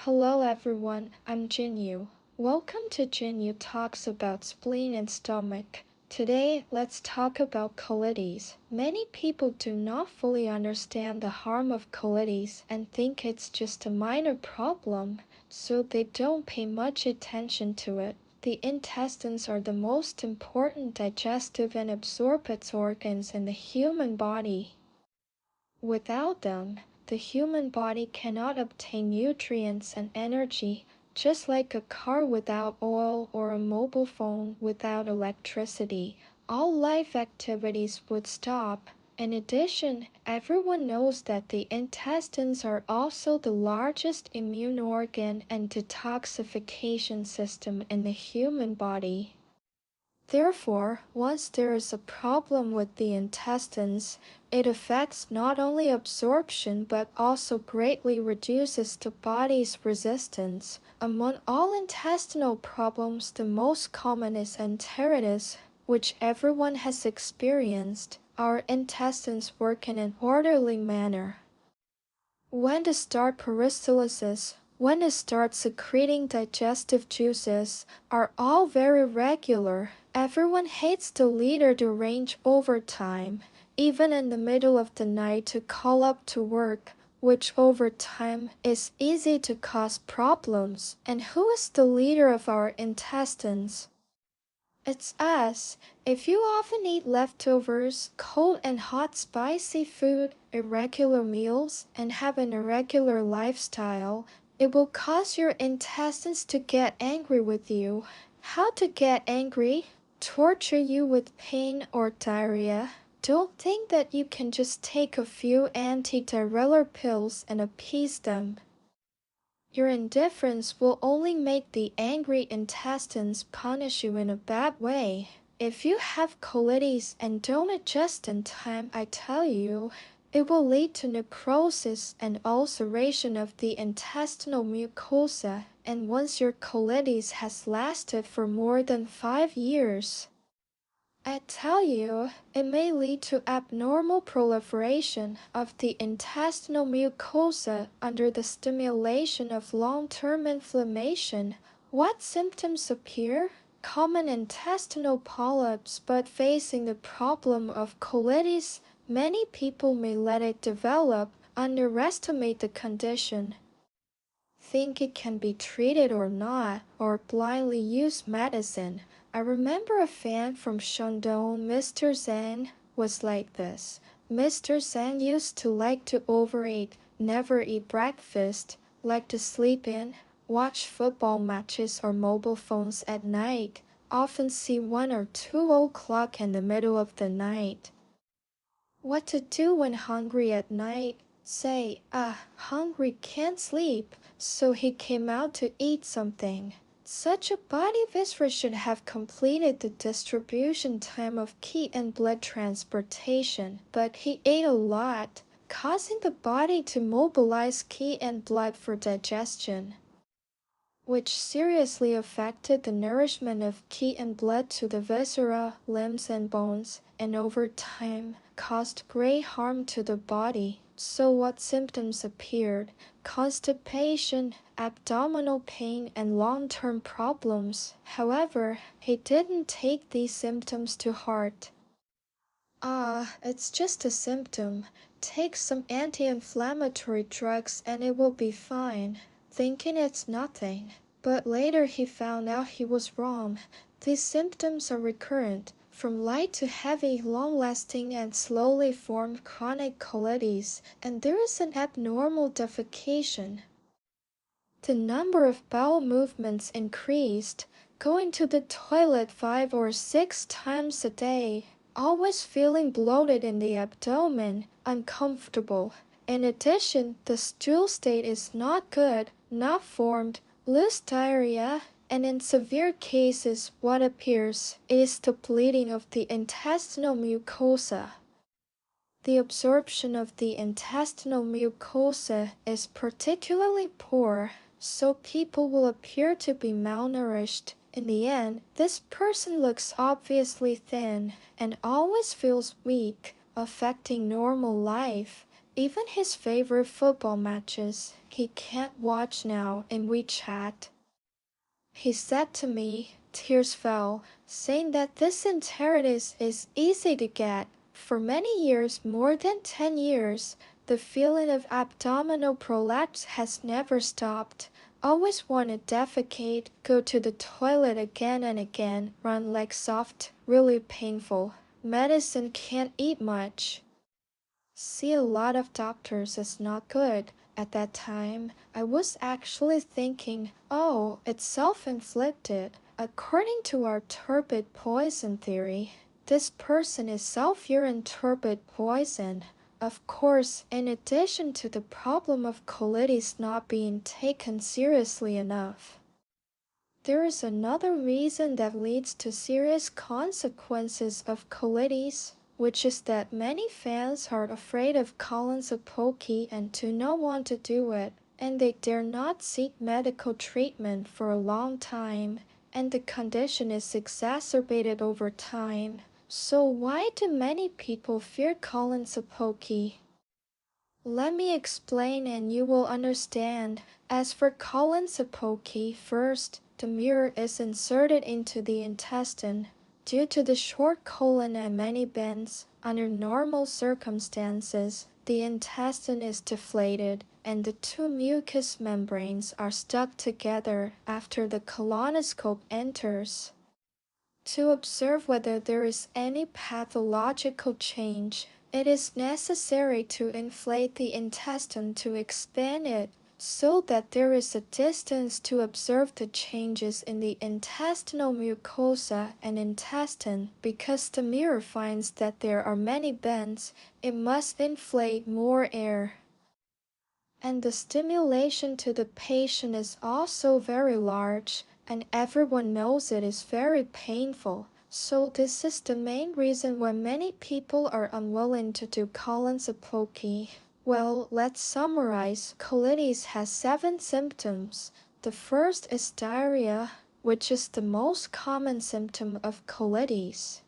Hello everyone, I'm Jinyu. Welcome to Jinyu Talks about spleen and stomach. Today, let's talk about colitis. Many people do not fully understand the harm of colitis and think it's just a minor problem, so they don't pay much attention to it. The intestines are the most important digestive and absorptive organs in the human body. Without them, the human body cannot obtain nutrients and energy, just like a car without oil or a mobile phone without electricity. All life activities would stop. In addition, everyone knows that the intestines are also the largest immune organ and detoxification system in the human body. Therefore, once there is a problem with the intestines, it affects not only absorption but also greatly reduces the body's resistance. Among all intestinal problems, the most common is enteritis, which everyone has experienced. Our intestines work in an orderly manner. When to start peristalsis, when to start secreting digestive juices, are all very regular. Everyone hates the leader to arrange overtime, even in the middle of the night to call up to work, which overtime is easy to cause problems. And who is the leader of our intestines? It's us. If you often eat leftovers, cold and hot spicy food, irregular meals, and have an irregular lifestyle, it will cause your intestines to get angry with you. How to get angry? Torture you with pain or diarrhea. Don't think that you can just take a few antidiarrheal pills and appease them. Your indifference will only make the angry intestines punish you in a bad way. If you have colitis and don't adjust in time, I tell you, it will lead to necrosis and ulceration of the intestinal mucosa, and once your colitis has lasted for more than 5 years, I tell you, it may lead to abnormal proliferation of the intestinal mucosa under the stimulation of long-term inflammation. What symptoms appear? Common intestinal polyps, but facing the problem of colitis, many people may let it develop, underestimate the condition, think it can be treated or not, or blindly use medicine. I remember a fan from Shandong, Mr. Zhang, was like this. Mr. Zhang used to like to overeat, never eat breakfast, like to sleep in, watch football matches or mobile phones at night, often see 1 or 2 o'clock in the middle of the night. What to do when hungry at night? Say, hungry, can't sleep, so he came out to eat something. Such a body viscera should have completed the distribution time of qi and blood transportation, but he ate a lot, causing the body to mobilize qi and blood for digestion, which seriously affected the nourishment of qi and blood to the viscera, limbs and bones, and over time caused great harm to the body. So what symptoms appeared? Constipation, abdominal pain, and long-term problems. However, he didn't take these symptoms to heart. It's just a symptom. Take some anti-inflammatory drugs and it will be fine, thinking it's nothing. But later he found out he was wrong. These symptoms are recurrent, from light to heavy, long-lasting and slowly formed chronic colitis, and there is an abnormal defecation. The number of bowel movements increased, going to the toilet 5 or 6 times a day, always feeling bloated in the abdomen, uncomfortable. In addition, the stool state is not good, not formed, loose diarrhea, and in severe cases what appears is the bleeding of the intestinal mucosa. The absorption of the intestinal mucosa is particularly poor, so people will appear to be malnourished. In the end, this person looks obviously thin and always feels weak, affecting normal life. Even his favorite football matches, he can't watch now in WeChat. He said to me, tears fell, saying that this enteritis is easy to get. For many years, more than 10 years, the feeling of abdominal prolapse has never stopped. Always want to defecate, go to the toilet again and again, run legs soft, really painful. Medicine can't eat much. See a lot of doctors is not good. At that time, I was actually thinking, oh, it's self-inflicted. According to our turbid poison theory, this person is self-urine turbid poison. Of course, in addition to the problem of colitis not being taken seriously enough. There is another reason that leads to serious consequences of colitis, which is that many fans are afraid of colonoscopy and do not want to do it, and they dare not seek medical treatment for a long time, and the condition is exacerbated over time. So why do many people fear colonoscopy? Let me explain and you will understand. As for colonoscopy, first, the mirror is inserted into the intestine. Due to the short colon and many bends, under normal circumstances, the intestine is deflated and the two mucous membranes are stuck together after the colonoscope enters. To observe whether there is any pathological change, it is necessary to inflate the intestine to expand it, so that there is a distance to observe the changes in the intestinal mucosa and intestine. Because the mirror finds that there are many bends, it must inflate more air. And the stimulation to the patient is also very large, and everyone knows it is very painful. So this is the main reason why many people are unwilling to do colonoscopy. Well, let's summarize. Colitis has 7 symptoms. The first is diarrhea, which is the most common symptom of colitis.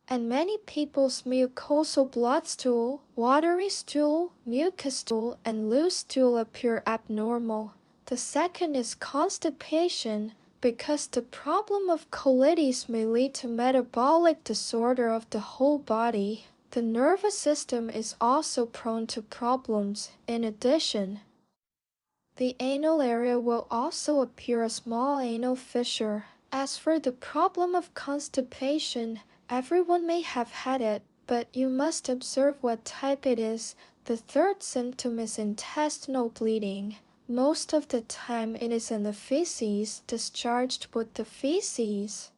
And many people's mucosal blood stool, watery stool, mucus stool, and loose stool appear abnormal. The second is constipation, because the problem of colitis may lead to metabolic disorder of the whole body. The nervous system is also prone to problems. In addition, the anal area will also appear a small anal fissure. As for the problem of constipation, everyone may have had it, but you must observe what type it is. The third symptom is intestinal bleeding. Most of the time it is in the feces, discharged with the feces.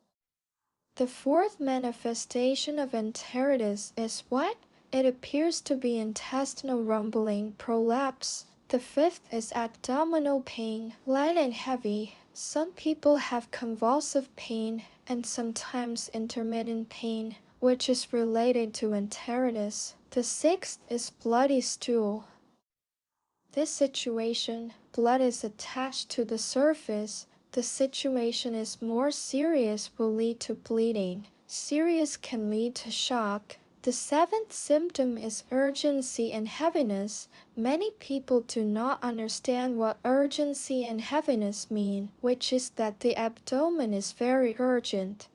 The fourth manifestation of enteritis is what? It appears to be intestinal rumbling, prolapse. The fifth is abdominal pain, light and heavy. Some people have convulsive pain and sometimes intermittent pain, which is related to enteritis. The sixth is bloody stool. This situation, blood is attached to the surface. The situation is more serious, will lead to bleeding. Serious can lead to shock. The seventh symptom is urgency and heaviness. Many people do not understand what urgency and heaviness mean, which is that the abdomen is very urgent.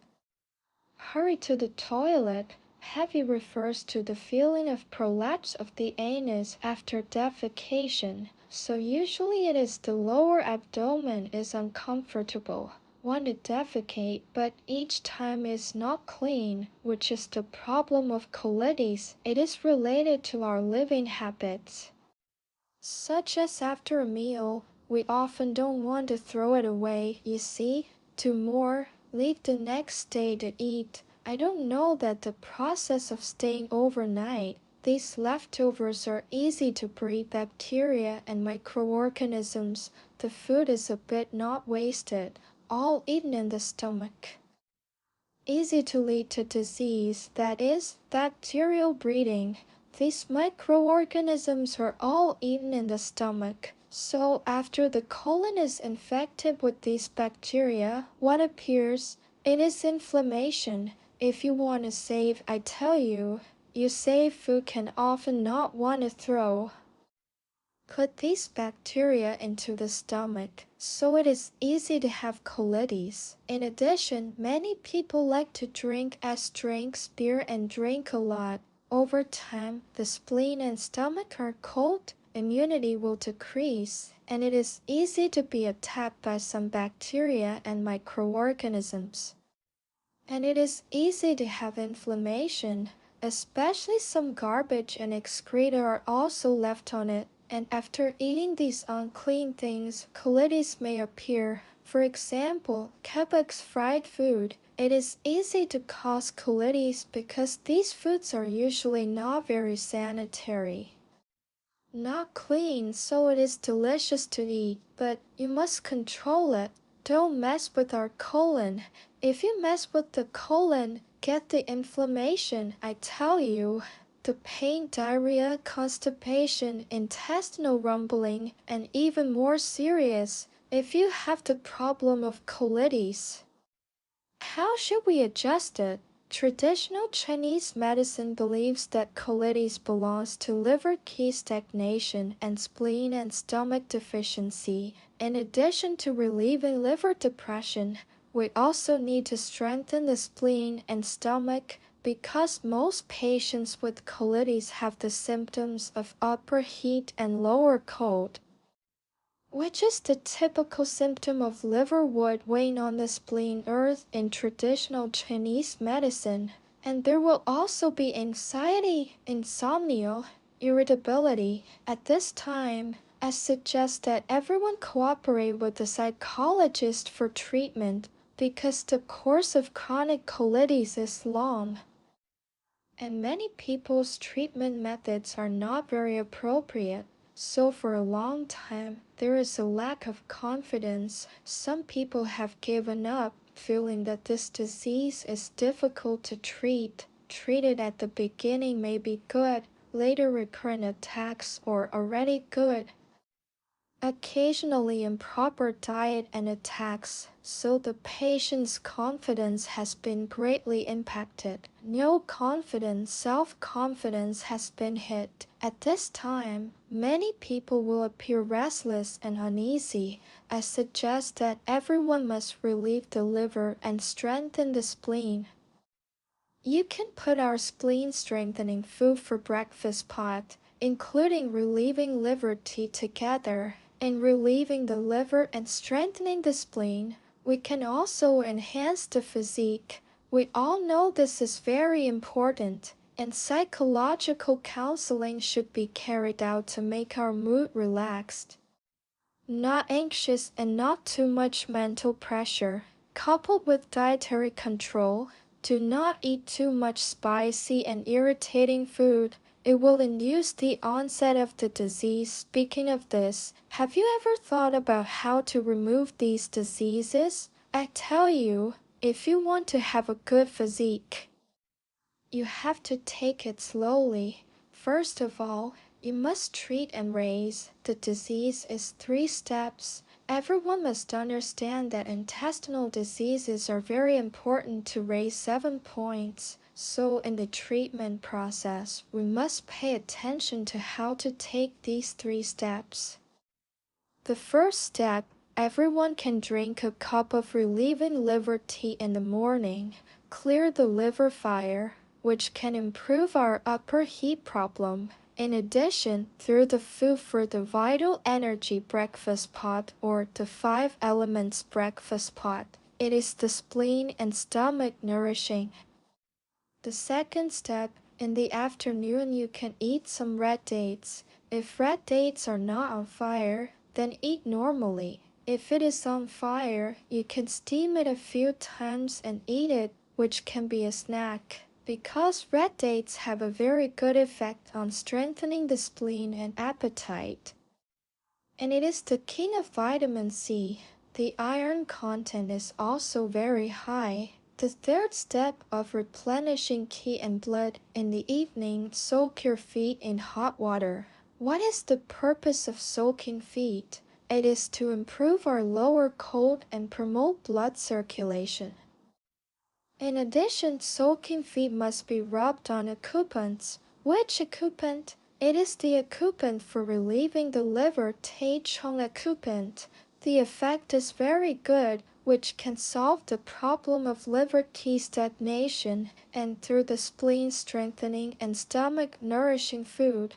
Hurry to the toilet. Heavy refers to the feeling of prolapse of the anus after defecation, so usually it is the lower abdomen is uncomfortable. Want to defecate, but each time is not clean, which is the problem of colitis. It is related to our living habits. Such as after a meal, we often don't want to throw it away, you see? Do more, leave the next day to eat. I don't know that the process of staying overnight, these leftovers are easy to breed bacteria and microorganisms. The food is a bit not wasted, all eaten in the stomach. Easy to lead to disease, that is, bacterial breeding. These microorganisms are all eaten in the stomach. So after the colon is infected with these bacteria, what appears? It is inflammation. If you want to save, I tell you, you say food can often not want to throw. Put these bacteria into the stomach, so it is easy to have colitis. In addition, many people like to drink drinks, beer, and drink a lot. Over time, the spleen and stomach are cold, immunity will decrease, and it is easy to be attacked by some bacteria and microorganisms. And it is easy to have inflammation, especially some garbage and excreta are also left on it. And after eating these unclean things, colitis may appear. For example, kebab's fried food. It is easy to cause colitis because these foods are usually not very sanitary. Not clean, so it is delicious to eat, but you must control it. Don't mess with our colon. If you mess with the colon, get the inflammation, I tell you. The pain, diarrhea, constipation, intestinal rumbling, and even more serious if you have the problem of colitis. How should we adjust it? Traditional Chinese medicine believes that colitis belongs to liver qi stagnation and spleen and stomach deficiency. In addition to relieving liver depression, we also need to strengthen the spleen and stomach because most patients with colitis have the symptoms of upper heat and lower cold, which is the typical symptom of liver wood weighing on the spleen earth in traditional Chinese medicine. And there will also be anxiety, insomnia, irritability. At this time, I suggest that everyone cooperate with a psychologist for treatment because the course of chronic colitis is long. And many people's treatment methods are not very appropriate. So for a long time, there is a lack of confidence. Some people have given up, feeling that this disease is difficult to treat. Treated at the beginning may be good, later recurrent attacks or already good. Occasionally improper diet and attacks, so the patient's confidence has been greatly impacted. No confidence, self-confidence has been hit. At this time, many people will appear restless and uneasy. I suggest that everyone must relieve the liver and strengthen the spleen. You can put our spleen strengthening food for breakfast pot, including relieving liver tea together. In relieving the liver and strengthening the spleen, we can also enhance the physique. We all know this is very important, and psychological counseling should be carried out to make our mood relaxed, not anxious and not too much mental pressure. Coupled with dietary control, do not eat too much spicy and irritating food. It will induce the onset of the disease. Speaking of this, have you ever thought about how to remove these diseases? I tell you, if you want to have a good physique, you have to take it slowly. First of all, you must treat and raise. The disease is 3 steps. Everyone must understand that intestinal diseases are very important to raise 7 points. So in the treatment process, we must pay attention to how to take these 3 steps. The first step, everyone can drink a cup of relieving liver tea in the morning. Clear the liver fire, which can improve our upper heat problem. In addition, through the food for the vital energy breakfast pot or the 5 elements breakfast pot, it is the spleen and stomach nourishing. The second step, in the afternoon you can eat some red dates. If red dates are not on fire, then eat normally. If it is on fire, you can steam it a few times and eat it, which can be a snack. Because red dates have a very good effect on strengthening the spleen and appetite. And it is the king of vitamin C. The iron content is also very high. The third step of replenishing qi and blood in the evening, soak your feet in hot water. What is the purpose of soaking feet? It is to improve our lower cold and promote blood circulation. In addition, soaking feet must be rubbed on occupants. Which occupant? It is the occupant for relieving the liver Taichung occupant. The effect is very good, which can solve the problem of liver qi stagnation and through the spleen strengthening and stomach nourishing food.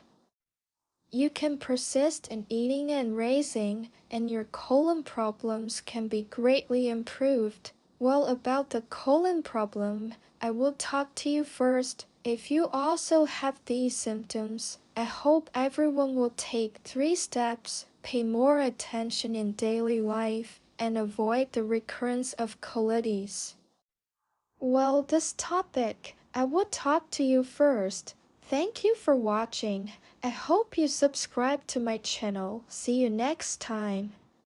You can persist in eating and raising, and your colon problems can be greatly improved. Well, about the colon problem, I will talk to you first. If you also have these symptoms, I hope everyone will take 3 steps, pay more attention in daily life, and avoid the recurrence of colitis. Well, this topic, I will talk to you first. Thank you for watching. I hope you subscribe to my channel. See you next time.